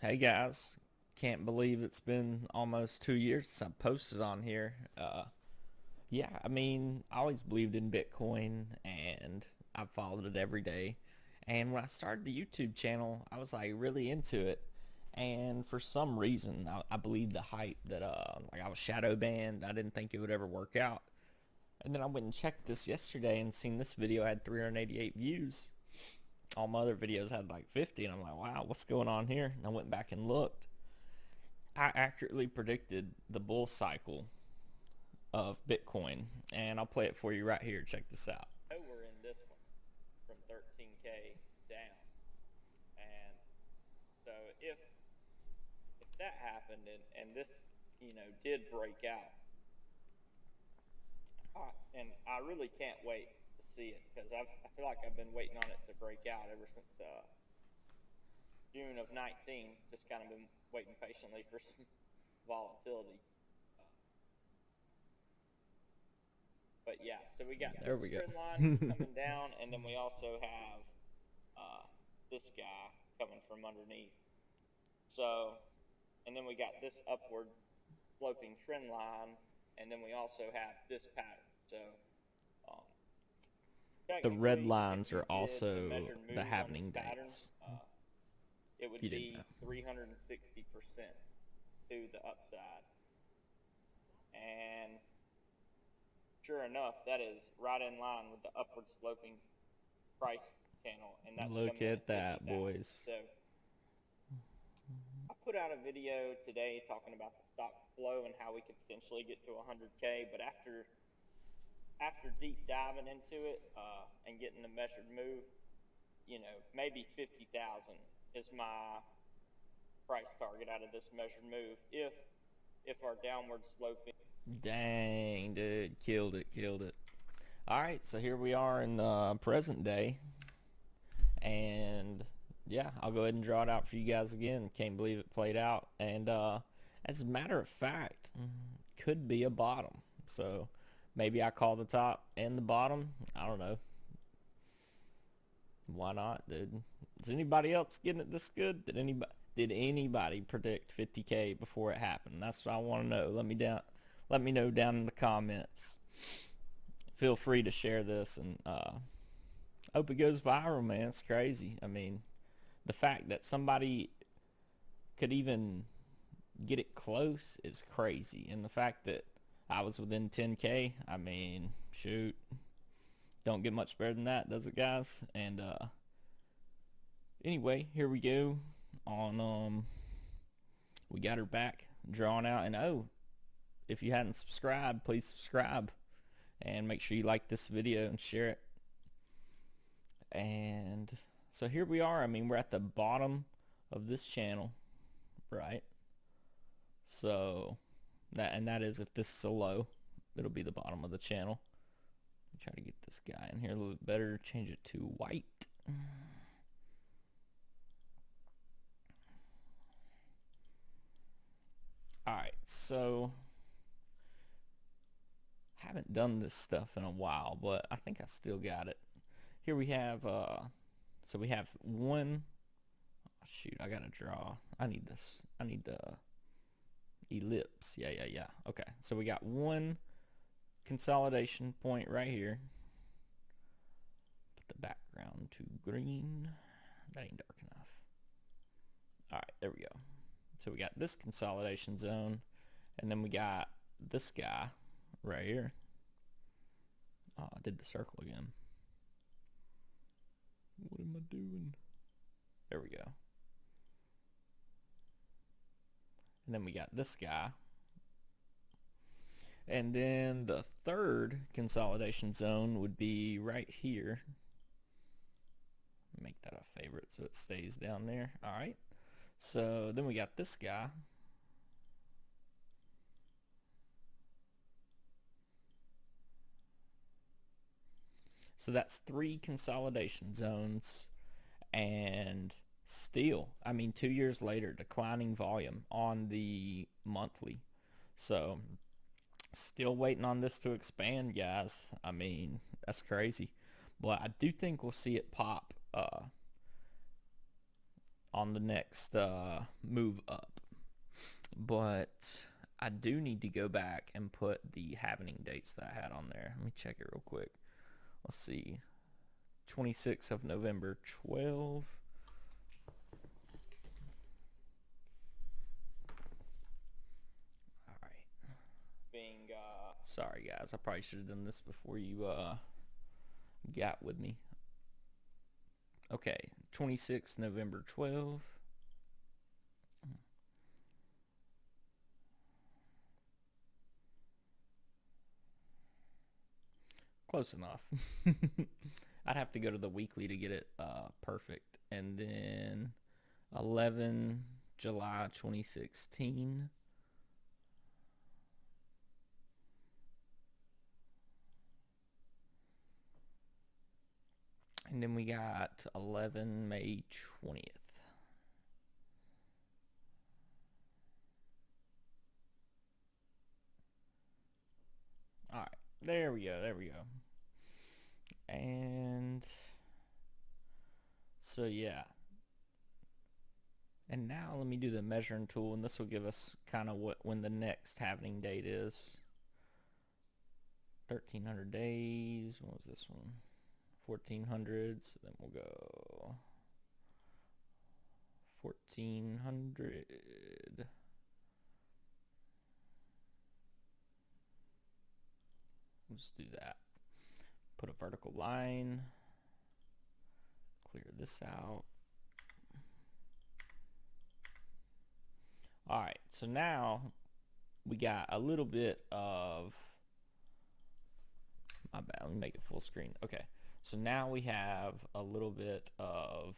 Hey guys, can't believe it's been almost 2 years since I posted on here. Yeah, I mean, I always believed in Bitcoin and I've followed it every day. And when I started the YouTube channel, I was like really into it. And for some reason, I believed the hype that like I was shadow banned. I didn't think it would ever work out. And then I went and checked this yesterday and seen this video had 388 views. All my other videos had like 50, and I'm like, wow, what's going on here? And I went back and looked. I accurately predicted the bull cycle of Bitcoin, and I'll play it for you right here. Check this out. We're in this one from 13K down. And so if that happened and this, did break out, and I really can't wait to see it because I feel like I've been waiting on it to break out ever since June of 19. Just kind of been waiting patiently for some volatility. But yeah, so we got There this we go. trend line coming down, and then we also have uh, this guy coming from underneath. So, and then we got this upward sloping trend line, and then we also have this pattern. So, um, The red technically, if lines you are did a also measured the move on this happening pattern, dates, it if would you didn't be know. 360% to the upside. And sure enough, that is right in line with the upward sloping price channel, and that's Look coming in at at that, 50,000. boys. So I put out a video today talking about the stock flow and how we could potentially get to 100K, but after deep diving into it and getting the measured move, maybe 50,000 is my price target out of this measured move if our downward sloping. Dang, dude. Killed it, killed it. All right, so here we are in the present day. And yeah, I'll go ahead and draw it out for you guys again. Can't believe it played out. And as a matter of fact, could be a bottom. So maybe I call the top and the bottom. I don't know. Why not, dude? Is anybody else getting it this good? Did anybody predict 50K before it happened? That's what I want to know. Let me know down in the comments. Feel free to share this, and hope it goes viral, man. It's crazy. I mean, the fact that somebody could even get it close is crazy. And the fact that I was within 10K, I mean, shoot, don't get much better than that, does it, guys? And anyway, here we go on we got her back drawn out. And oh, if you hadn't subscribed, please subscribe and make sure you like this video and share it. And so here we are. I mean, we're at the bottom of this channel, right? So that is, if this is a low, it'll be the bottom of the channel. Try to get this guy in here a little bit better. Change it to white. Alright, so haven't done this stuff in a while, but I think I still got it. Here we have so we have one, oh, shoot, I gotta draw. I need this. I need the ellipse. Yeah. Okay, so we got one consolidation point right here. Put the background to green. That ain't dark enough. Alright, there we go. So we got this consolidation zone, and then we got this guy right here. Oh, I did the circle again. What am I doing? There we go. And then we got this guy. And then the third consolidation zone would be right here. Make that a favorite so it stays down there. All right. So then we got this guy. So that's three consolidation zones, and still, I mean, 2 years later, declining volume on the monthly. So still waiting on this to expand, guys. I mean, that's crazy. But I do think we'll see it pop on the next move up. But I do need to go back and put the happening dates that I had on there. Let me check it real quick. Let's see. 26th of November, 12. All right. Sorry, guys. I probably should have done this before you got with me. Okay. 26th November, 12. Close enough. I'd have to go to the weekly to get it perfect. And then 11 July 2016. And then we got 11 May 20th. All right, there we go. And so yeah. And now let me do the measuring tool, and this will give us kind of when the next happening date is. 1300 days. What was this one? 1400. So then we'll go 1400. Let's do that. Put a vertical line. Clear this out. All right, so now we got a little bit of, my bad, let me make it full screen. Okay, so now we have a little bit of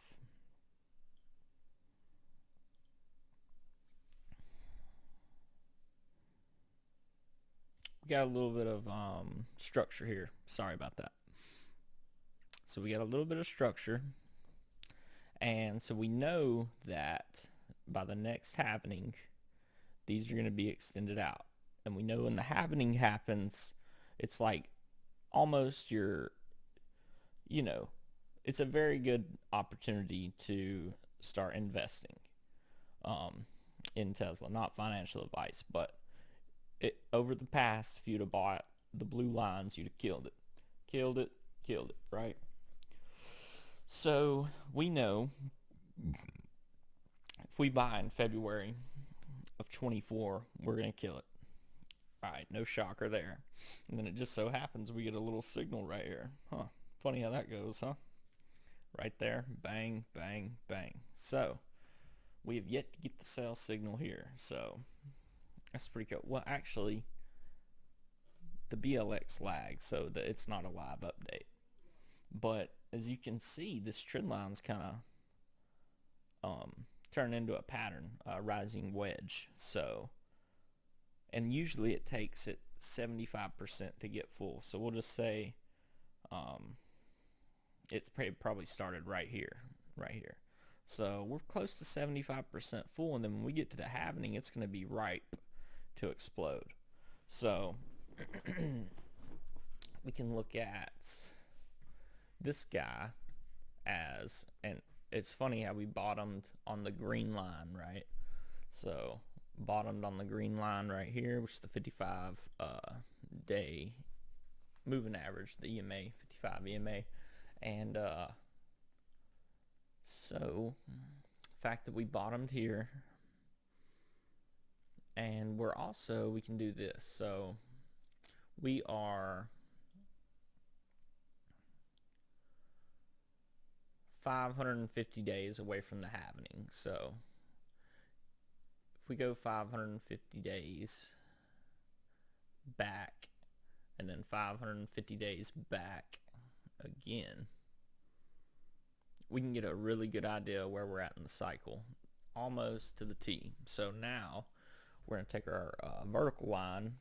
structure here. Sorry about that. So we got a little bit of structure, and so we know that by the next happening, these are going to be extended out. And we know when the happening happens, it's like almost it's a very good opportunity to start investing in Tesla. Not financial advice, but over the past, if you'd have bought the blue lines, you'd have killed it, right? So we know if we buy in February of 24, we're going to kill it. All right, no shocker there. And then it just so happens we get a little signal right here. Funny how that goes, huh? Right there, bang, bang, bang. So we have yet to get the sell signal here. So that's pretty cool. Well, actually, the BLX lags, so that it's not a live update. But as you can see, this trend line's kind of turn into a pattern, rising wedge. So, and usually it takes it 75% to get full. So we'll just say it's probably started right here. So we're close to 75% full, and then when we get to the halving, it's going to be ripe to explode. So we can look at this guy as, and it's funny how we bottomed on the green line, right? So bottomed on the green line right here, which is the 55 day moving average, the EMA, 55 EMA. And so the fact that we bottomed here, and we can do this. So we are 550 days away from the halving. So if we go 550 days back and then 550 days back again, we can get a really good idea where we're at in the cycle, almost to the T. So now we're going to take our vertical line,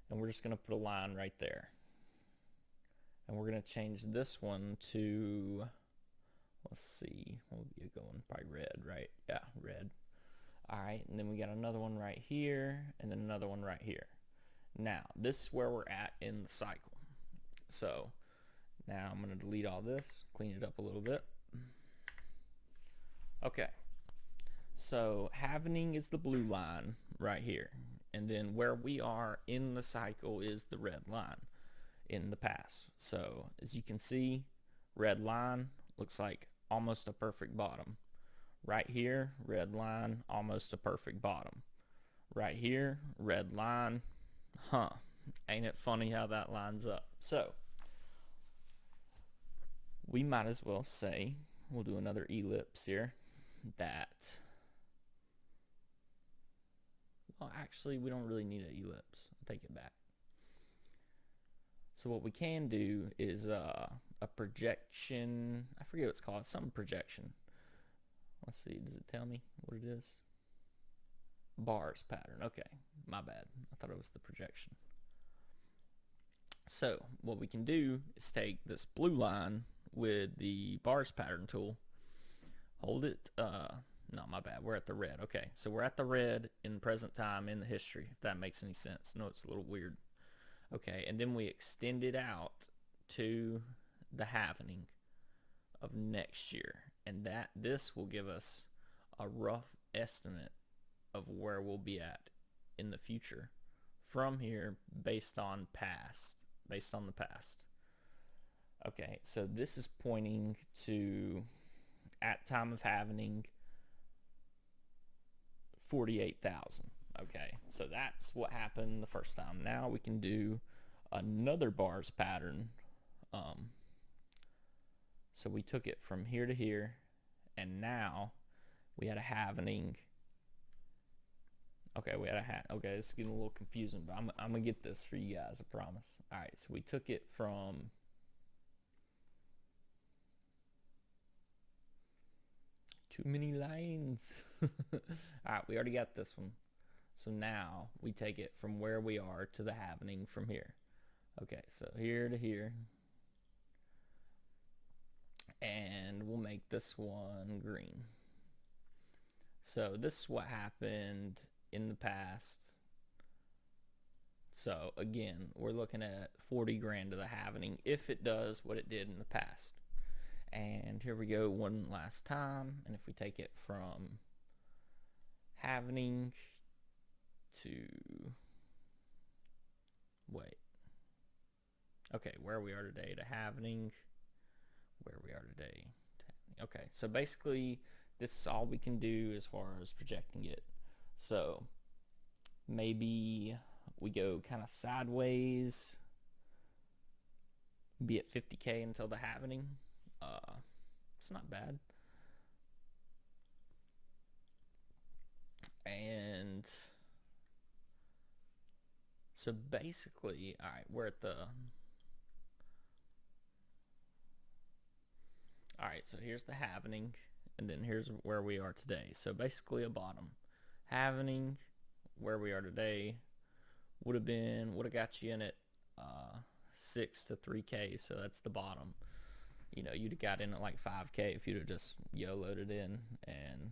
and we're just going to put a line right there. And we're going to change this one to, let's see, what would be going? Probably red, right? Yeah, red. All right, and then we got another one right here, and then another one right here. Now, this is where we're at in the cycle. So now I'm going to delete all this, clean it up a little bit. Okay, so halvening is the blue line right here, and then where we are in the cycle is the red line in the past. So as you can see, red line looks like almost a perfect bottom. Right here, red line, almost a perfect bottom. Right here, red line, ain't it funny how that lines up? So we might as well say, we'll do another ellipse here, that, well, actually we don't really need an ellipse. I'll take it back. So what we can do is a projection. I forget what it's called. Some projection. Let's see. Does it tell me what it is? Bars pattern. Okay, my bad. I thought it was the projection. So what we can do is take this blue line with the bars pattern tool. Hold it. No, my bad. We're at the red. Okay, so we're at the red in present time in the history, if that makes any sense. No, it's a little weird. Okay, and then we extend it out to the halvening of next year, and this will give us a rough estimate of where we'll be at in the future from here based on the past. Okay, so this is pointing to, at time of halvening, 48,000. Okay, so that's what happened the first time. Now we can do another bars pattern. So we took it from here to here, and now we had a halvening. Okay, okay, this is getting a little confusing, but I'm gonna get this for you guys, I promise. All right, so we took it from too many lines. All right, we already got this one. So now we take it from where we are to the halvening from here. Okay, so here to here. And we'll make this one green. So this is what happened in the past. So again, we're looking at 40 grand to the halvening if it does what it did in the past. And here we go one last time. And if we take it from halvening to, wait, okay, where we are today to halvening, where we are today. Okay, so basically this is all we can do as far as projecting it. So maybe we go kind of sideways, be at 50k until the halvening. It's not bad. And so basically, all right, we're at the, all right, so here's the halvening, and then here's where we are today. So basically a bottom. Halvening, where we are today, would have got you in at 6 to 3k, so that's the bottom. You know, you'd have got in at like 5k if you'd have just YOLO'd it in. And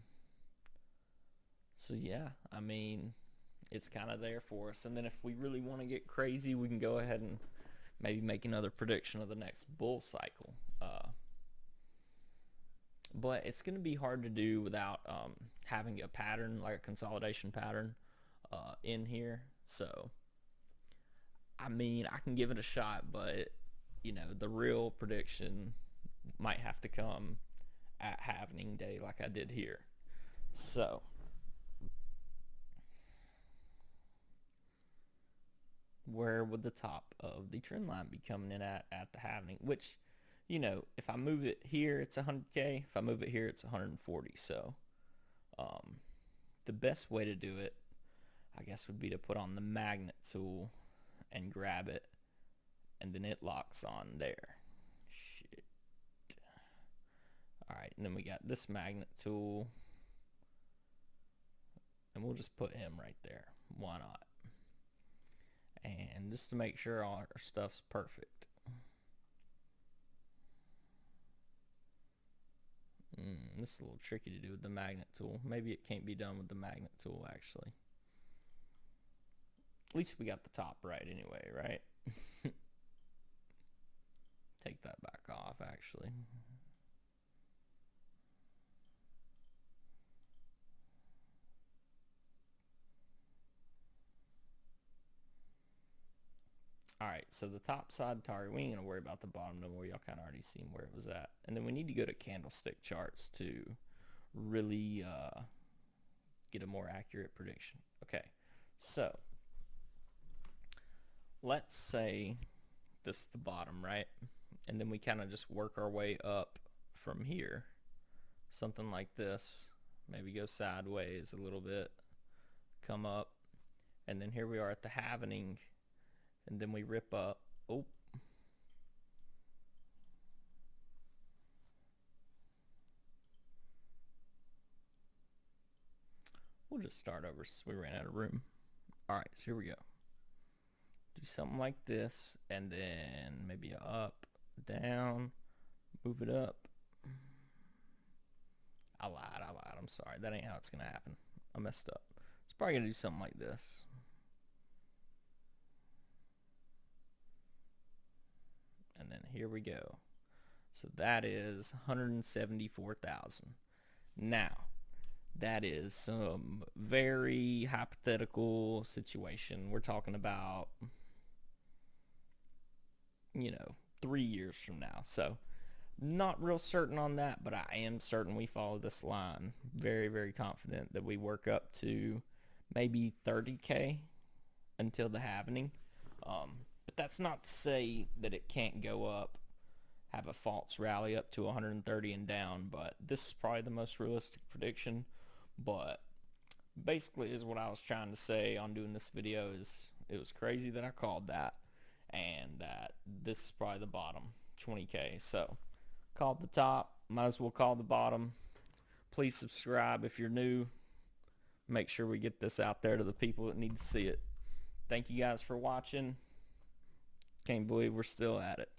so yeah, I mean, it's kind of there for us. And then if we really want to get crazy, we can go ahead and maybe make another prediction of the next bull cycle. But it's going to be hard to do without having a pattern, like a consolidation pattern in here. So I mean, I can give it a shot, but you know, the real prediction might have to come at halvening day like I did here. So where would the top of the trend line be coming in at the halvening? Which, you know, if I move it here, it's 100k. If I move it here, it's 140. So the best way to do it, I guess, would be to put on the magnet tool and grab it, and then it locks on there. Shit. Alright, and then we got this magnet tool, and we'll just put him right there. Why not? And just to make sure all our stuff's perfect. This is a little tricky to do with the magnet tool. Maybe it can't be done with the magnet tool, actually. At least we got the top right anyway, right? Take that back off, actually. Alright, so the top side target, we ain't gonna worry about the bottom no more. Y'all kind of already seen where it was at. And then we need to go to candlestick charts to really get a more accurate prediction. Okay, so let's say this is the bottom, right? And then we kind of just work our way up from here. Something like this. Maybe go sideways a little bit. Come up. And then here we are at the halvening. And then we rip up. Oh. We'll just start over since we ran out of room. Alright, so here we go. Do something like this, and then maybe up, down, move it up. I lied. I'm sorry. That ain't how it's going to happen. I messed up. It's probably going to do something like this. And then here we go. So that is 174,000. Now, that is some very hypothetical situation. We're talking about, 3 years from now. So not real certain on that, but I am certain we follow this line. Very, very confident that we work up to maybe 30K until the halvening. But that's not to say that it can't go up, have a false rally up to 130 and down, but this is probably the most realistic prediction. But basically is what I was trying to say on doing this video is it was crazy that I called that, and that this is probably the bottom, 20K. So called the top, might as well call the bottom. Please subscribe if you're new. Make sure we get this out there to the people that need to see it. Thank you guys for watching. Can't believe we're still at it.